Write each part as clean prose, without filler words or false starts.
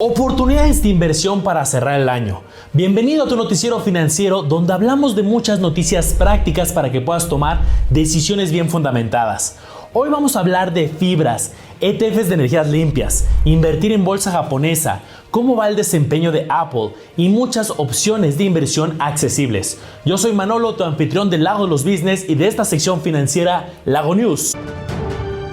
Oportunidades de inversión para cerrar el año. Bienvenido a tu noticiero financiero donde hablamos de muchas noticias prácticas para que puedas tomar decisiones bien fundamentadas. Hoy vamos a hablar de fibras, ETFs de energías limpias, invertir en bolsa japonesa, cómo va el desempeño de Apple y muchas opciones de inversión accesibles. Yo soy Manolo, tu anfitrión del Lago de los Business y de esta sección financiera Lago News.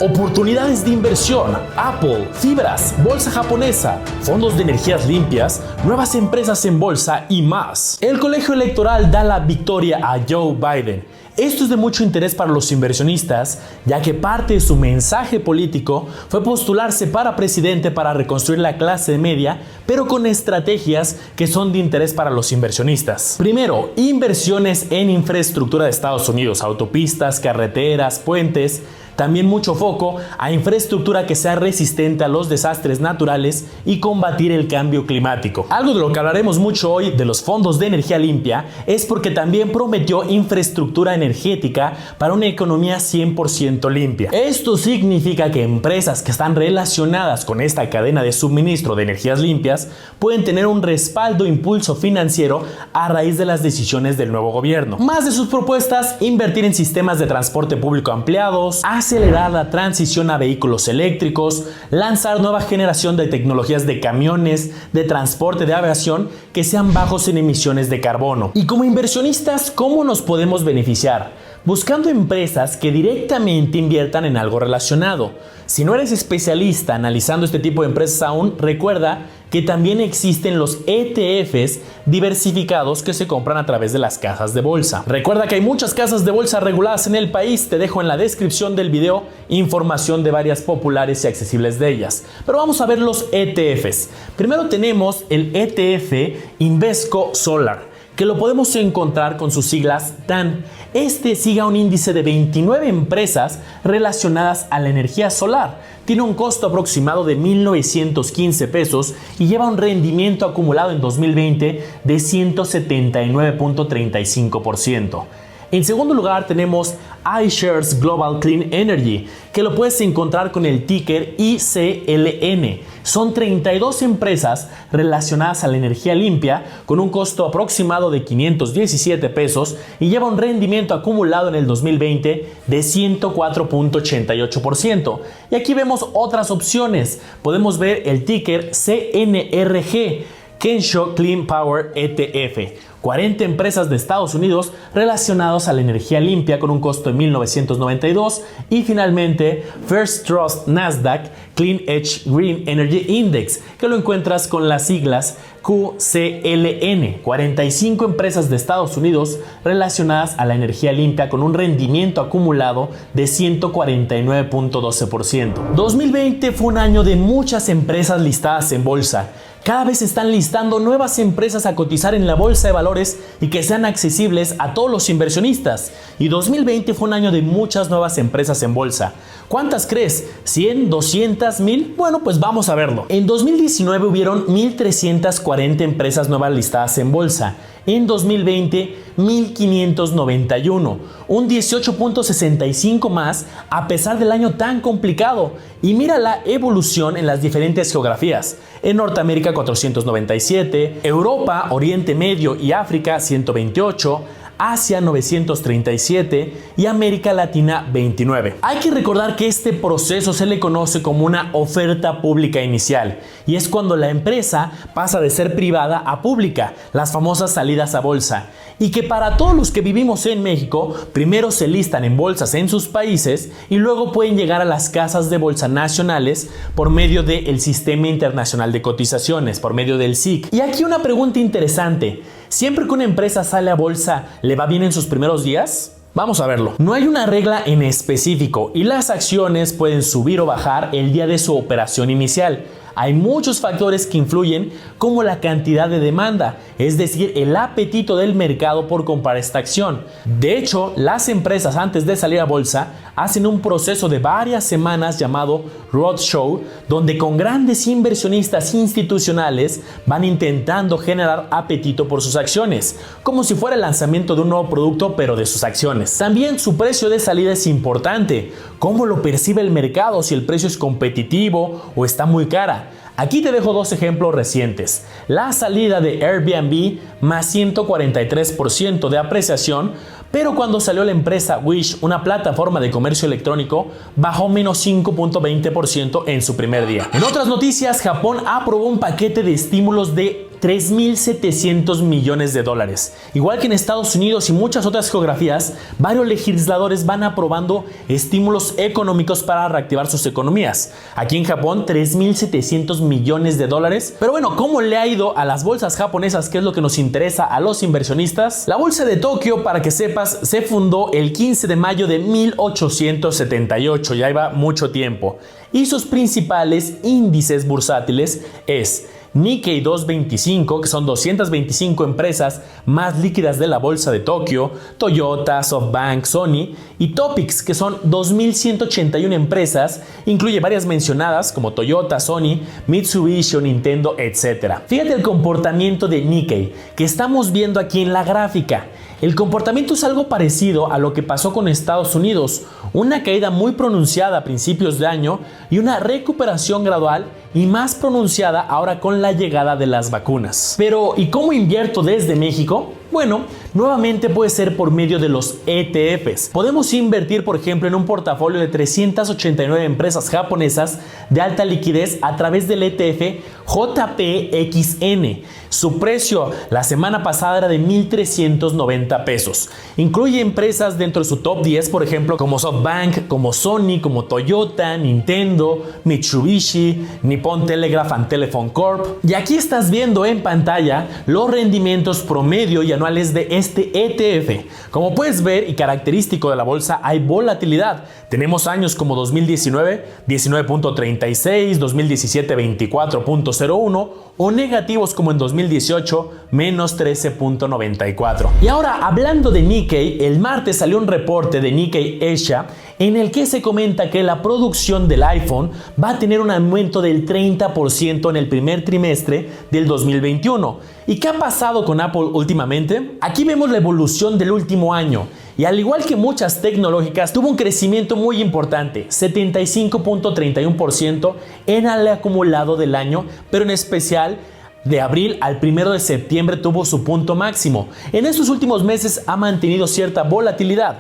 Oportunidades de inversión, Apple, fibras, bolsa japonesa, fondos de energías limpias, nuevas empresas en bolsa y más. El colegio electoral da la victoria a Joe Biden. Esto es de mucho interés para los inversionistas, ya que parte de su mensaje político fue postularse para presidente para reconstruir la clase media, pero con estrategias que son de interés para los inversionistas. Primero, inversiones en infraestructura de Estados Unidos, autopistas, carreteras, puentes. También mucho foco a infraestructura que sea resistente a los desastres naturales y combatir el cambio climático. Algo de lo que hablaremos mucho hoy de los fondos de energía limpia es porque también prometió infraestructura energética para una economía 100% limpia. Esto significa que empresas que están relacionadas con esta cadena de suministro de energías limpias pueden tener un respaldo e impulso financiero a raíz de las decisiones del nuevo gobierno. Más de sus propuestas, invertir en sistemas de transporte público ampliados, acelerar la transición a vehículos eléctricos, lanzar nueva generación de tecnologías de camiones, de transporte de aviación que sean bajos en emisiones de carbono. Y como inversionistas, ¿cómo nos podemos beneficiar? Buscando empresas que directamente inviertan en algo relacionado. Si no eres especialista analizando este tipo de empresas aún, recuerda que también existen los ETFs diversificados que se compran a través de las casas de bolsa. Recuerda que hay muchas casas de bolsa reguladas en el país, te dejo en la descripción del video información de varias populares y accesibles de ellas. Pero vamos a ver los ETFs. Primero tenemos el ETF Invesco Solar, que lo podemos encontrar con sus siglas TAN. Este sigue a un índice de 29 empresas relacionadas a la energía solar. Tiene un costo aproximado de 1,915 pesos y lleva un rendimiento acumulado en 2020 de 179.35%. En segundo lugar tenemos iShares Global Clean Energy, que lo puedes encontrar con el ticker ICLN. Son 32 empresas relacionadas a la energía limpia con un costo aproximado de 517 pesos y lleva un rendimiento acumulado en el 2020 de 104.88%. Y aquí vemos otras opciones. Podemos ver el ticker CNRG, Kensho Clean Power ETF. 40 empresas de Estados Unidos relacionadas a la energía limpia con un costo de 1,992 y finalmente First Trust Nasdaq Clean Edge Green Energy Index, que lo encuentras con las siglas QCLN. 45 empresas de Estados Unidos relacionadas a la energía limpia con un rendimiento acumulado de 149.12%. 2020 fue un año de muchas empresas listadas en bolsa. Cada vez están listando nuevas empresas a cotizar en la bolsa de valores y que sean accesibles a todos los inversionistas. Y 2020 fue un año de muchas nuevas empresas en bolsa. ¿Cuántas crees? ¿100? ¿200? ¿1000? Bueno, pues vamos a verlo. En 2019 hubieron 1,340 empresas nuevas listadas en bolsa. En 2020, 1,591, un 18.65 más a pesar del año tan complicado. Y mira la evolución en las diferentes geografías. En Norteamérica 497, Europa, Oriente Medio y África 128, Asia 937 y América Latina 29. Hay que recordar que este proceso se le conoce como una oferta pública inicial y es cuando la empresa pasa de ser privada a pública, las famosas salidas a bolsa, y que para todos los que vivimos en México, primero se listan en bolsas en sus países y luego pueden llegar a las casas de bolsa nacionales por medio del Sistema Internacional de Cotizaciones, por medio del SIC. Y aquí una pregunta interesante. ¿Siempre que una empresa sale a bolsa, le va bien en sus primeros días? Vamos a verlo. No hay una regla en específico y las acciones pueden subir o bajar el día de su operación inicial. Hay muchos factores que influyen, como la cantidad de demanda, es decir, el apetito del mercado por comprar esta acción. De hecho, las empresas antes de salir a bolsa hacen un proceso de varias semanas llamado roadshow, donde con grandes inversionistas institucionales van intentando generar apetito por sus acciones, como si fuera el lanzamiento de un nuevo producto pero de sus acciones. También su precio de salida es importante. ¿Cómo lo percibe el mercado? Si el precio es competitivo o está muy cara. Aquí te dejo dos ejemplos recientes. La salida de Airbnb más 143% de apreciación, pero cuando salió la empresa Wish, una plataforma de comercio electrónico, bajó menos 5.20% en su primer día. En otras noticias, Japón aprobó un paquete de estímulos de 3.700 millones de dólares. Igual que en Estados Unidos y muchas otras geografías, varios legisladores van aprobando estímulos económicos para reactivar sus economías. Aquí en Japón, 3.700 millones de dólares. Pero bueno, ¿cómo le ha ido a las bolsas japonesas? ¿Qué es lo que nos interesa a los inversionistas? La bolsa de Tokio, para que sepas, se fundó el 15 de mayo de 1878, ya lleva mucho tiempo. Y sus principales índices bursátiles es Nikkei 225, que son 225 empresas más líquidas de la bolsa de Tokio, Toyota, SoftBank, Sony, y Topix, que son 2181 empresas, incluye varias mencionadas como Toyota, Sony, Mitsubishi, Nintendo, etc. Fíjate el comportamiento de Nikkei que estamos viendo aquí en la gráfica. El comportamiento es algo parecido a lo que pasó con Estados Unidos, una caída muy pronunciada a principios de año y una recuperación gradual y más pronunciada ahora con la llegada de las vacunas. Pero, ¿y cómo invierto desde México? Bueno, nuevamente puede ser por medio de los ETFs. Podemos invertir, por ejemplo, en un portafolio de 389 empresas japonesas de alta liquidez a través del ETF JPXN. Su precio la semana pasada era de 1,390 pesos. Incluye empresas dentro de su top 10, por ejemplo, como SoftBank, como Sony, como Toyota, Nintendo, Mitsubishi, Nippon Telegraph and Telephone Corp. Y aquí estás viendo en pantalla los rendimientos promedio y anuales de este ETF. Como puedes ver, y característico de la bolsa, hay volatilidad. Tenemos años como 2019, 19.36, 2017, 24.01 o negativos como en 2018, menos 13.94. Y ahora, hablando de Nikkei, el martes salió un reporte de Nikkei Asia en el que se comenta que la producción del iPhone va a tener un aumento del 30% en el primer trimestre del 2021. ¿Y qué ha pasado con Apple últimamente? Aquí vemos la evolución del último año. Y al igual que muchas tecnológicas, tuvo un crecimiento muy importante, 75.31% en el acumulado del año, pero en especial de abril al 1 de septiembre tuvo su punto máximo. En estos últimos meses ha mantenido cierta volatilidad.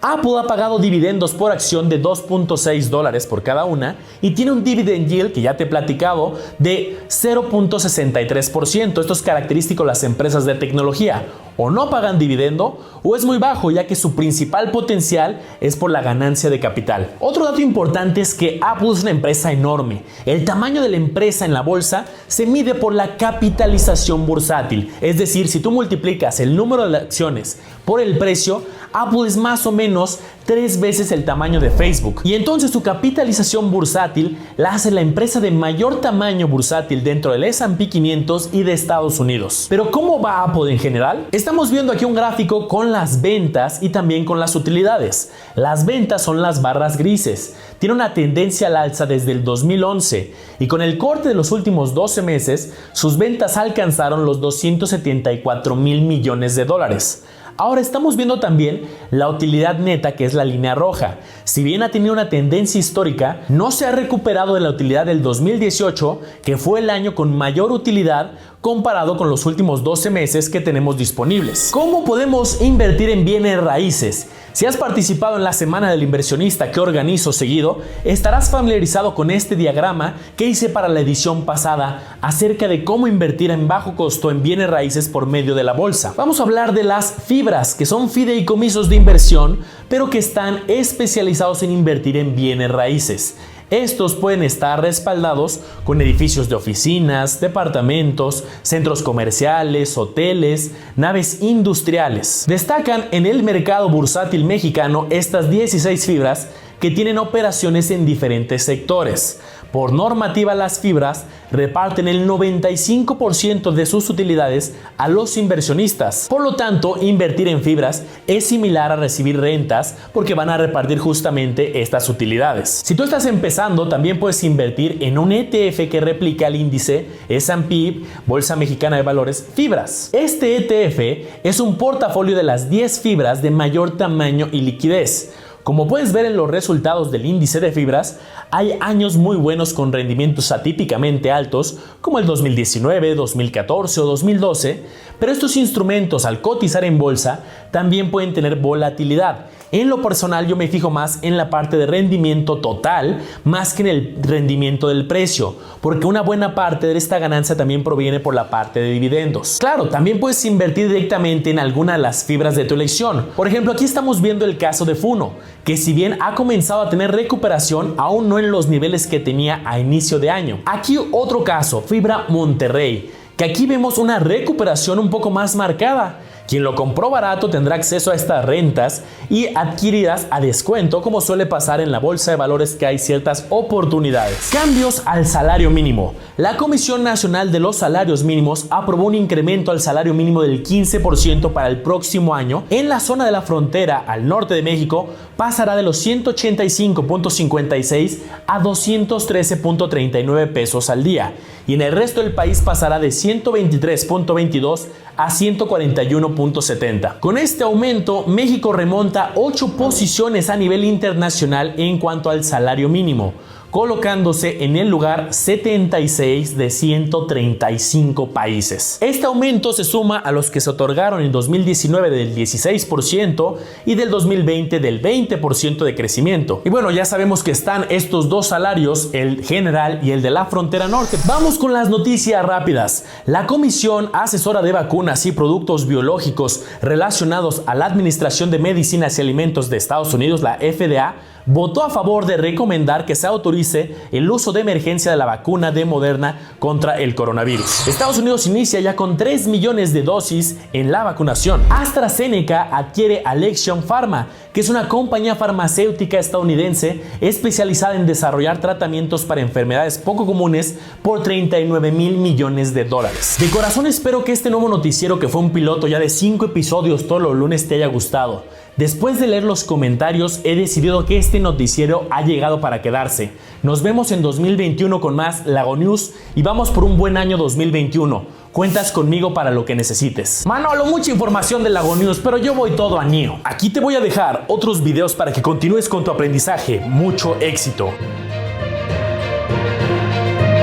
Apple ha pagado dividendos por acción de $2.6 por cada una y tiene un dividend yield, que ya te he platicado, de 0.63%. Esto es característico de las empresas de tecnología. O no pagan dividendo o es muy bajo, ya que su principal potencial es por la ganancia de capital. Otro dato importante es que Apple es una empresa enorme. El tamaño de la empresa en la bolsa se mide por la capitalización bursátil. Es decir, si tú multiplicas el número de acciones por el precio, Apple es más o menos 3 veces el tamaño de Facebook. Y entonces su capitalización bursátil la hace la empresa de mayor tamaño bursátil dentro del S&P 500 y de Estados Unidos. Pero ¿cómo va Apple en general? Estamos viendo aquí un gráfico con las ventas y también con las utilidades. Las ventas son las barras grises. Tiene una tendencia al alza desde el 2011 y con el corte de los últimos 12 meses, sus ventas alcanzaron los 274,000 millones de dólares. Ahora estamos viendo también la utilidad neta, que es la línea roja. Si bien ha tenido una tendencia histórica, no se ha recuperado de la utilidad del 2018, que fue el año con mayor utilidad comparado con los últimos 12 meses que tenemos disponibles. ¿Cómo podemos invertir en bienes raíces? Si has participado en la Semana del Inversionista que organizo seguido, estarás familiarizado con este diagrama que hice para la edición pasada acerca de cómo invertir en bajo costo en bienes raíces por medio de la bolsa. Vamos a hablar de las FIBRAs, que son fideicomisos de inversión, pero que están especializados en invertir en bienes raíces. Estos pueden estar respaldados con edificios de oficinas, departamentos, centros comerciales, hoteles, naves industriales. Destacan en el mercado bursátil mexicano estas 16 fibras que tienen operaciones en diferentes sectores. Por normativa, las fibras reparten el 95% de sus utilidades a los inversionistas. Por lo tanto, invertir en fibras es similar a recibir rentas porque van a repartir justamente estas utilidades. Si tú estás empezando, también puedes invertir en un ETF que replica el índice S&P, Bolsa Mexicana de Valores, Fibras. Este ETF es un portafolio de las 10 fibras de mayor tamaño y liquidez. Como puedes ver en los resultados del índice de fibras, hay años muy buenos con rendimientos atípicamente altos, como el 2019, 2014 o 2012, pero estos instrumentos al cotizar en bolsa también pueden tener volatilidad. En lo personal yo me fijo más en la parte de rendimiento total más que en el rendimiento del precio, porque una buena parte de esta ganancia también proviene por la parte de dividendos. Claro, también puedes invertir directamente en alguna de las fibras de tu elección. Por ejemplo, aquí estamos viendo el caso de Funo, que si bien ha comenzado a tener recuperación, aún no en los niveles que tenía a inicio de año. Aquí otro caso, Fibra Monterrey, que aquí vemos una recuperación un poco más marcada. Quien lo compró barato tendrá acceso a estas rentas y adquiridas a descuento, como suele pasar en la bolsa de valores, que hay ciertas oportunidades. Cambios al salario mínimo. La Comisión Nacional de los Salarios Mínimos aprobó un incremento al salario mínimo del 15% para el próximo año. En la zona de la frontera al norte de México pasará de los 185.56 a 213.39 pesos al día, y en el resto del país pasará de 123.22 a 141.70. Con este aumento, México remonta 8 posiciones a nivel internacional en cuanto al salario mínimo, colocándose en el lugar 76 de 135 países. Este aumento se suma a los que se otorgaron en 2019 del 16% y del 2020 del 20% de crecimiento. Y bueno, ya sabemos que están estos dos salarios, el general y el de la frontera norte. Vamos con las noticias rápidas. La Comisión Asesora de Vacunas y Productos Biológicos relacionados a la Administración de Medicinas y Alimentos de Estados Unidos, la FDA, votó a favor de recomendar que se autorice el uso de emergencia de la vacuna de Moderna contra el coronavirus. Estados Unidos inicia ya con 3 millones de dosis en la vacunación. AstraZeneca adquiere Alexion Pharma, que es una compañía farmacéutica estadounidense especializada en desarrollar tratamientos para enfermedades poco comunes, por $39 mil millones. De corazón espero que este nuevo noticiero, que fue un piloto ya de 5 episodios todos los lunes, te haya gustado. Después de leer los comentarios, he decidido que este noticiero ha llegado para quedarse. Nos vemos en 2021 con más Lago News y vamos por un buen año 2021. Cuentas conmigo para lo que necesites. Manolo, mucha información de Lago News, pero yo voy todo a Nio. Aquí te voy a dejar otros videos para que continúes con tu aprendizaje. Mucho éxito.